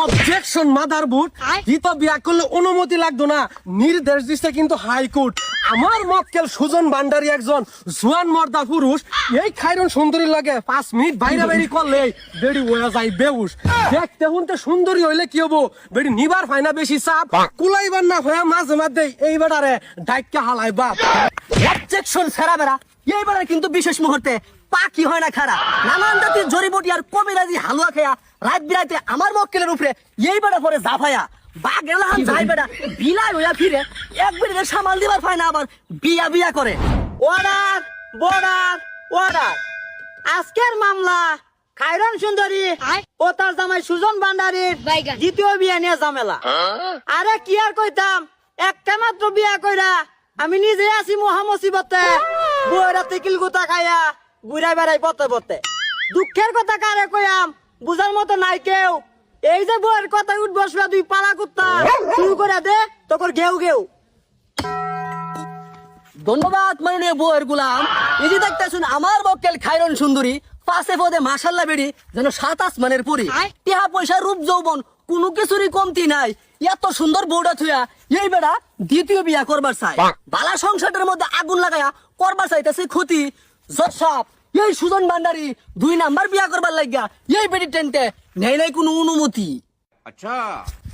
Objection motherboard দ্বিতীয় বিয়া করলে অনুমতি লাগতো না, নির্দেশ দিচ্ছে কিন্তু হাইকোর্ট। আমার মক্কেল সুজন ভান্ডারী একজন জোয়ান মর্দা পুরুষ, এই খাইরন সুন্দরী লাগে 5 মিনিট বাইরে বাইরে করলে বেড়ি ওয়া যায় বেউস। দেখতে শুনতে সুন্দরী হইলে কি হবো, বেড়ি নিবার হয় না বেশি চাপ, কুলাইবার না হয়ে মাঝে মাঝে এই বেটারে ডাইকা হালাই বাপ। অবজেকশন ফেরা বেড়া এইবারে কিন্তু বিশেষ মুহূর্তে পাকি হয় না খারা, নানান জাতির জড়িবটি আর কবিরাজি হালুয়া খেয়া রাত বিরাইতে আমার মক্কেলের উপরে এইবারে পরে জাফায়া বাগেলাহান যাই বেড়া বিলাই হইয়া ফিরে এক বেড়ে সামাল দিবার পায় না, আবার বিয়া বিয়া করে। Order border order. আজকের মামলা খায়রন সুন্দরী ও তার জামাই সুজন ভান্ডারীর দ্বিতীয় বিয়া নিয়ে ঝামেলা। আরে কি আর কইতাম, একটা মাত্র বিয়া কইরা আমি নিজে আছি মহা মুসিবতে, বইরা তেকিল গুতা খাইয়া ঘুরাই বেড়াই পথে পথে। দুঃখের কথা কারে কইয়াম বুঝার মতো নাই কেউ। এই যে বইয়ের কথা উঠ বসবা দুই পালা কুত্তা শুরু করে দে তোর ঘেউ ঘেউ। ধন্যবাদ মাননীয় বউয়ের গুলাম। এই যে দেখতেছুন আমার মক্কেল খায়রন সুন্দরী পাশে পদে মাশাল্লাহ বেড়ি যেন 7 আসমানের পুরি, টিহা পয়সা রূপ যৌবন কোনো কিছুরই কমতি নাই। এত সুন্দর বউটা থুয়া এই বেড়া দ্বিতীয় বিয়া করবার চাই, বালা সংসারের মধ্যে আগুন লাগায়া করবার চাইতেছে ক্ষতি। জসাব এই সুজন ভান্ডারী 2 নাম্বার বিয়া করবার লাগিয়া এই বেড়ি টেন্টে নেই নাই কোনো অনুমতি।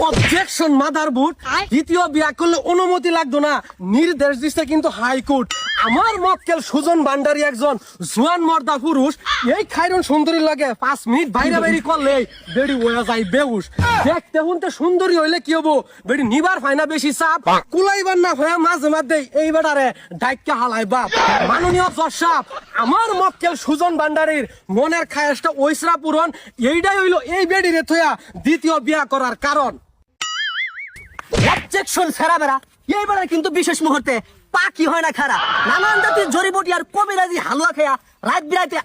অবজেকশন মাদারবোর্ড দ্বিতীয় বিয়া করলে অনুমতি লাগতো না, নির্দেশ দিচ্ছে কিন্তু হাইকোর্ট। আমার মক্কেল সুজন ভান্ডারী একজন জোয়ান মর্দা পুরুষ, এই খাইরন সুন্দরী লাগে 5 মিনিট বাইরে বাইরে করলে বেড়ি ওয়া যায় বেউস। দেখতে শুনতে সুন্দরী হইলে কি হবো, বেড়ি নিবার হয় না বেশি চাপ, কুলাইবার না হয়ে মাঝে মাঝে এই বেটারে ডাইকা হালাই বাপ। মাননীয় জজ সাহেব, আমার মক্কেল সুজন ভান্ডারীর মনের খায়াসটা ওইসরা পূরণ, এইটাই হইলো এই বেড়িরে থইয়া দ্বিতীয় বিয়া করার কারণ। অবজেকশন ফেরা বেড়া এইবারে কিন্তু বিশেষ মুহূর্তে পাকি হয় না খারা, নানান জাতির জড়িবটি আর কবিরাজি হালুয়া খেয়া রাত বিরাইতে